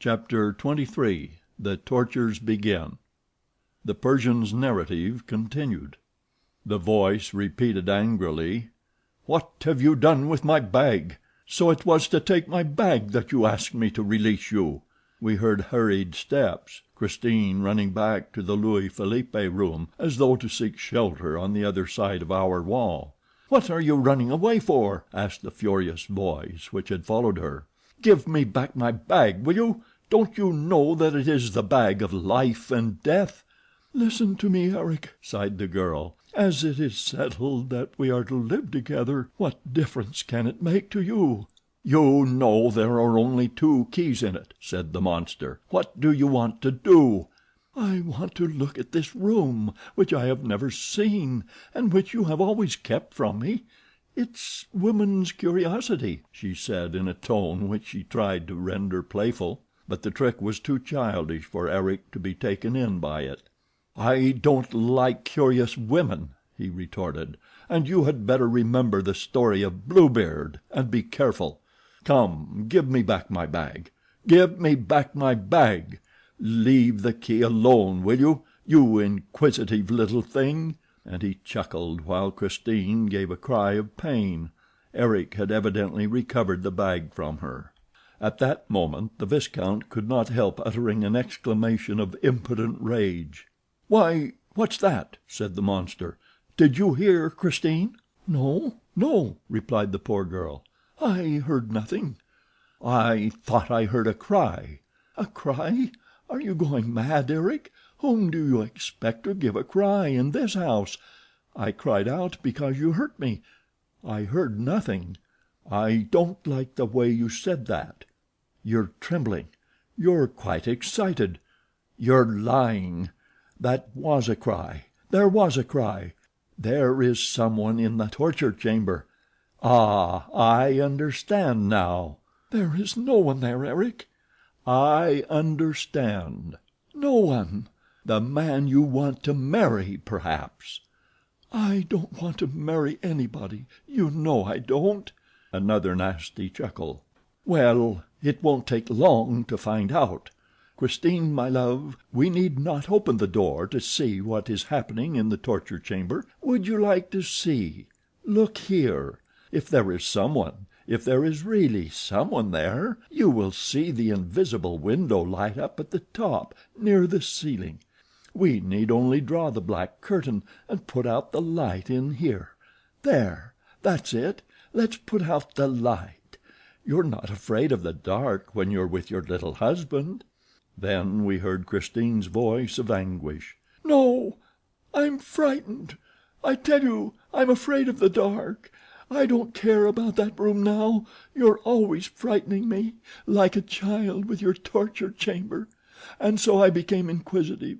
Chapter 23. The Tortures Begin. The Persian's narrative continued. The voice repeated angrily, "What have you done with my bag? So it was to take my bag that you asked me to release you." We heard hurried steps, Christine running back to the Louis Philippe room as though to seek shelter on the other side of our wall. "What are you running away for?" asked the furious voice which had followed her. "Give me back my bag, will you? Don't you know that it is the bag of life and death?" "Listen to me, Eric," sighed the girl. "As it is settled that we are to live together, what difference can it make to you?" "You know there are only two keys in it," said the monster. "What do you want to do?" "I want to look at this room, which I have never seen, and which you have always kept from me. It's woman's curiosity," she said in a tone which she tried to render playful. But the trick was too childish for Eric to be taken in by it. "I don't like curious women," he retorted, "and you had better remember the story of Bluebeard, and be careful. Come, give me back my bag. Give me back my bag. Leave the key alone, will you, you inquisitive little thing?" And he chuckled while Christine gave a cry of pain. Eric had evidently recovered the bag from her. At that moment the Viscount could not help uttering an exclamation of impotent rage. "Why, what's that?" said the monster. "Did you hear, Christine?" "No, no," replied the poor girl. "I heard nothing." "I thought I heard a cry." "A cry? Are you going mad, Eric? Whom do you expect to give a cry in this house? I cried out because you hurt me. I heard nothing." "I don't like the way you said that." "You're trembling. You're quite excited. You're lying. That was a cry. There was a cry. There is someone in the torture chamber. Ah, I understand now." "There is no one there, Eric." "I understand." "No one." "The man you want to marry, perhaps." "I don't want to marry anybody. You know I don't." Another nasty chuckle. "Well, it won't take long to find out. Christine, my love, we need not open the door to see what is happening in the torture chamber. Would you like to see? Look here. If there is someone, if there is really someone there, you will see the invisible window light up at the top, near the ceiling. We need only draw the black curtain and put out the light in here. There, that's it. Let's put out the light. You're not afraid of the dark when you're with your little husband." Then we heard Christine's voice of anguish. "No, I'm frightened. I tell you I'm afraid of the dark. I don't care about that room now. You're always frightening me, like a child with your torture chamber, and so I became inquisitive.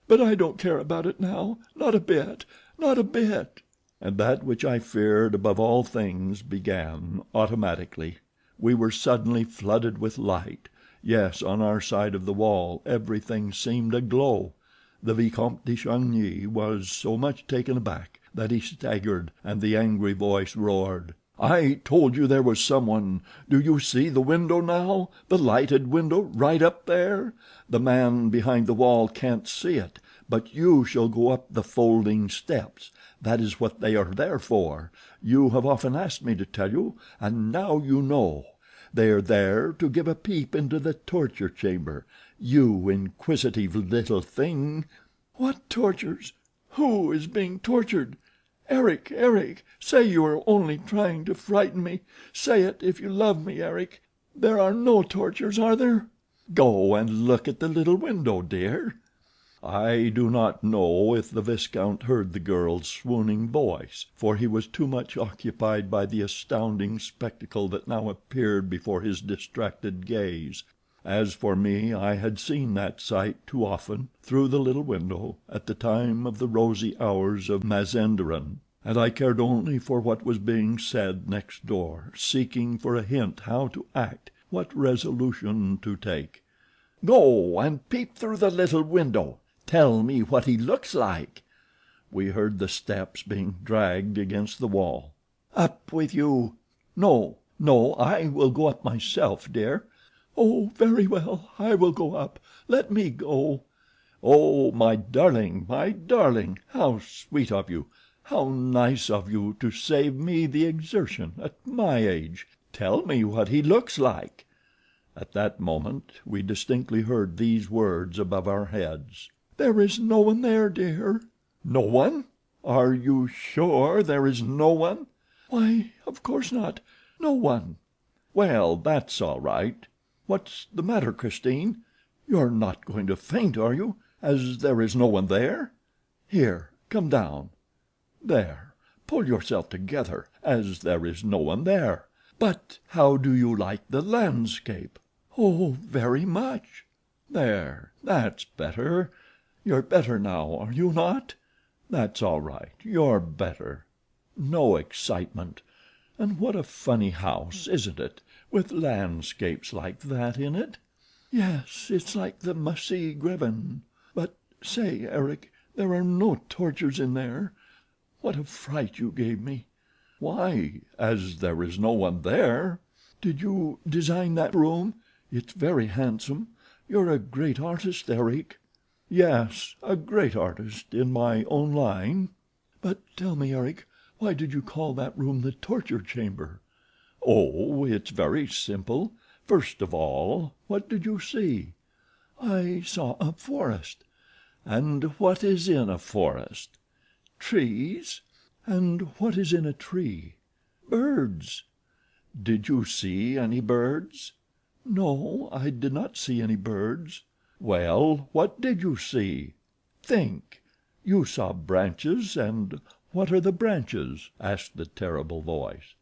But I don't care about it now, not a bit, not a bit." And that which I feared above all things began automatically. We were suddenly flooded with light. Yes, on our side of the wall everything seemed aglow. The Vicomte de Chagny was so much taken aback that he staggered, and the angry voice roared: "I told you there was someone. Do you see the window now? The lighted window right up there? The man behind the wall can't see it, but you shall go up the folding steps. That is what they are there for. You have often asked me to tell you, and now you know. They are there to give a peep into the torture chamber. You inquisitive little thing." "What tortures? Who is being tortured? Eric, Eric, say you are only trying to frighten me. Say it if you love me, Eric. There are no tortures, are there?" "Go and look at the little window, dear." I do not know if the Viscount heard the girl's swooning voice, for he was too much occupied by the astounding spectacle that now appeared before his distracted gaze. As for me, I had seen that sight too often, through the little window, at the time of the rosy hours of Mazenderan, and I cared only for what was being said next door, seeking for a hint how to act, what resolution to take. "Go and peep through the little window. Tell me what he looks like." We heard the steps being dragged against the wall. "Up with you." "No, no, I will go up myself, dear." "Oh, very well, I will go up. Let me go." "Oh, my darling, my darling, how sweet of you, how nice of you to save me the exertion at my age. Tell me what he looks like." At that moment we distinctly heard these words above our heads: "There is no one there, dear." "No one? Are you sure there is no one?" "Why, of course not. No one." "Well, that's all right. What's the matter, Christine? You're not going to faint, are you, as there is no one there? Here, come down. There, pull yourself together, as there is no one there. But how do you like the landscape?" "Oh, very much." There, that's better. You're better now, are you not? That's all right, you're better. No excitement. And what a funny house, isn't it, with landscapes like that in it?" "Yes, it's like the Massy Greven. But say, Eric, there are no tortures in there. What a fright you gave me." "Why, as there is no one there." "Did you design that room? It's very handsome. You're a great artist, Eric." "Yes, a great artist in my own line." "But tell me, Eric, why did you call that room the torture chamber?" "Oh, it's very simple. First of all, what did you see?" "I saw a forest." "And what is in a forest?" "Trees." "And what is in a tree?" "Birds." "Did you see any birds?" "No, I did not see any birds." "Well, what did you see? Think. You saw branches, and what are the branches?" asked the terrible voice.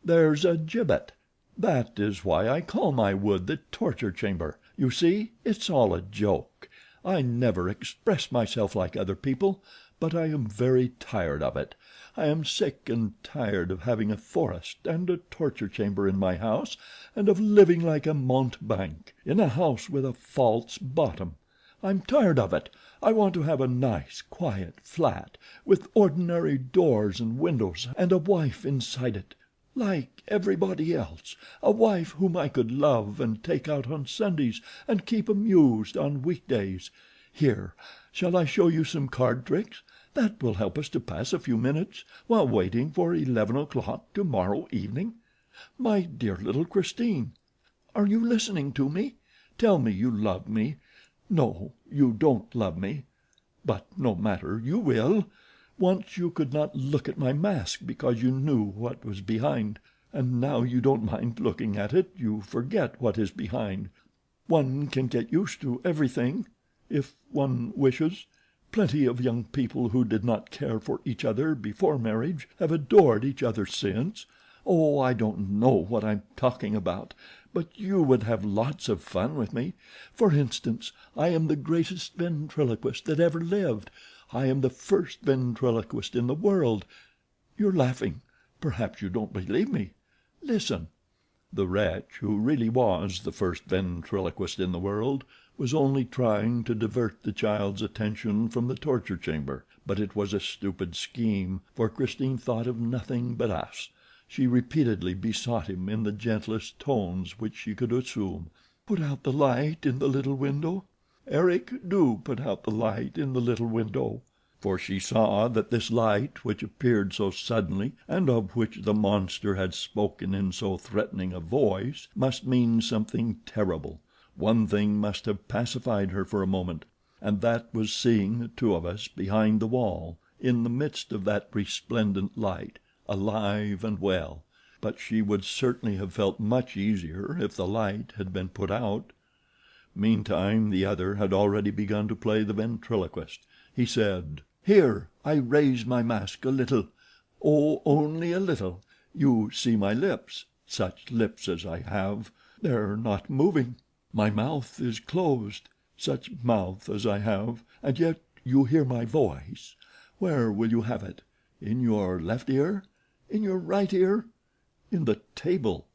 "There's a gibbet. That is why I call my wood the torture chamber. You see, it's all a joke. I never express myself like other people, but I am very tired of it. I am sick and tired of having a forest and a torture chamber in my house, and of living like a mountebank in a house with a false bottom. I'm tired of it. I want to have a nice, quiet flat, with ordinary doors and windows, and a wife inside it, like everybody else, a wife whom I could love and take out on Sundays and keep amused on weekdays. Here, shall I show you some card tricks? That will help us to pass a few minutes while waiting for 11 o'clock tomorrow evening. My dear little Christine, are you listening to me? Tell me you love me. No, you don't love me. But no matter, you will. Once you could not look at my mask because you knew what was behind, and now you don't mind looking at it, you forget what is behind. One can get used to everything, if one wishes. Plenty of young people who did not care for each other before marriage have adored each other since. Oh, I don't know what I'm talking about, but you would have lots of fun with me. For instance, I am the greatest ventriloquist that ever lived. I am the first ventriloquist in the world. You're laughing. Perhaps you don't believe me. Listen." The wretch, who really was the first ventriloquist in the world, was only trying to divert the child's attention from the torture chamber, but it was a stupid scheme, for Christine thought of nothing but us. She repeatedly besought him in the gentlest tones which she could assume. "Put out the light in the little window. Eric, do put out the light in the little window." For she saw that this light, which appeared so suddenly, and of which the monster had spoken in so threatening a voice, must mean something terrible. One thing must have pacified her for a moment, and that was seeing the two of us behind the wall, in the midst of that resplendent light, alive and well. But she would certainly have felt much easier if the light had been put out. Meantime the other had already begun to play the ventriloquist. He said: "Here, I raise my mask a little. Oh, only a little. You see my lips, such lips as I have. They're not moving. My mouth is closed, such mouth as I have, and yet you hear my voice. Where will you have it? In your left ear? In your right ear? In the table?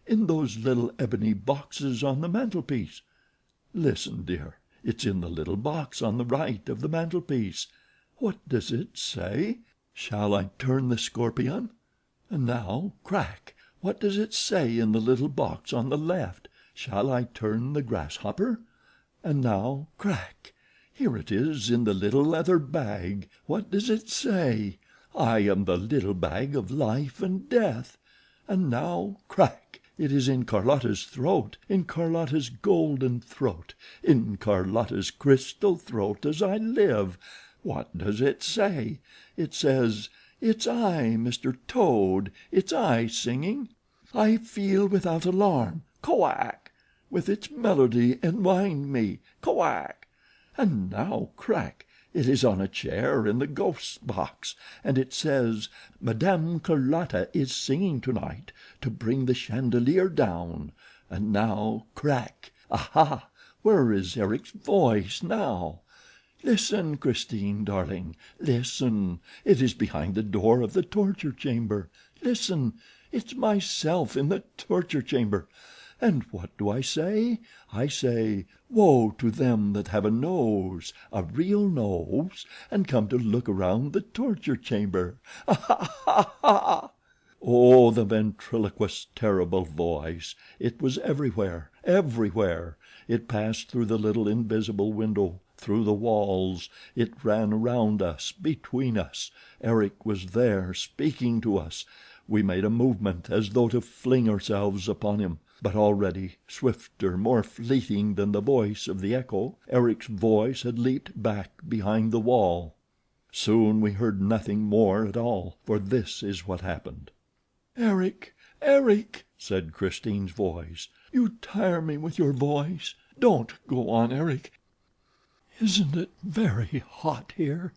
In those little ebony boxes on the mantelpiece? Listen, dear, it's in the little box on the right of the mantelpiece. What does it say? Shall I turn the scorpion? And now, crack! What does it say in the little box on the left? Shall I turn the grasshopper? And now, crack! Here it is in the little leather bag. What does it say? I am the little bag of life and death. And now, crack! It is in Carlotta's throat, in Carlotta's golden throat, in Carlotta's crystal throat as I live. What does it say? It says, "It's I, Mr. Toad, it's I singing. I feel without alarm, koack, with its melody enwind me, koack." And now, crack! It is on a chair in the ghost's box, and it says, "Madame Carlotta is singing tonight to bring the chandelier down." And now, crack! Aha! Where is Eric's voice now? Listen, Christine, darling, listen. It is behind the door of the torture chamber. Listen, it's myself in the torture chamber. And what do I say? I say, woe to them that have a nose, a real nose, and come to look around the torture chamber. Ha ha ha ha! Oh, the ventriloquist's terrible voice! It was everywhere, everywhere. It passed through the little invisible window, through the walls. It ran around us, between us. Eric was there, speaking to us. We made a movement as though to fling ourselves upon him. But already, swifter, more fleeting than the voice of the echo, Eric's voice had leaped back behind the wall. Soon we heard nothing more at all, for this is what happened. "Eric, Eric," said Christine's voice, "you tire me with your voice. Don't go on, Eric. Isn't it very hot here?"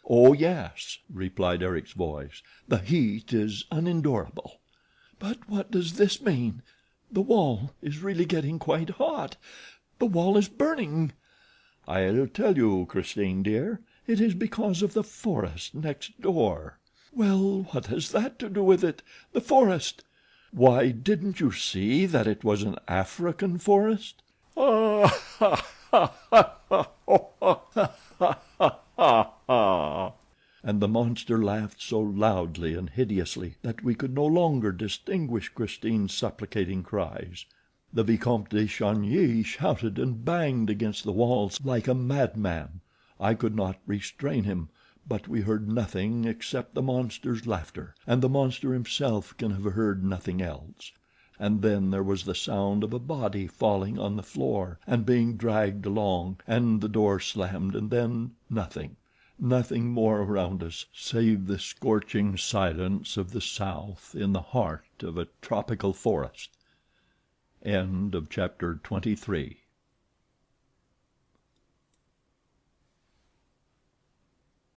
"Oh, yes," replied Eric's voice. "The heat is unendurable." "But what does this mean? The wall is really getting quite hot. The wall is burning." "I'll tell you, Christine, dear. It is because of the forest next door." "Well, what has that to do with it? The forest?" "Why, didn't you see that it was an African forest?" "Ah, ha, ha, ha, ha, ha, ha, ha, ha, ha." And the monster laughed so loudly and hideously that we could no longer distinguish Christine's supplicating cries. The Vicomte de Chagny shouted and banged against the walls like a madman. I could not restrain him, but we heard nothing except the monster's laughter, and the monster himself can have heard nothing else. And then there was the sound of a body falling on the floor and being dragged along, and the door slammed, and then nothing. Nothing more around us save the scorching silence of the South in the heart of a tropical forest. End of chapter 23.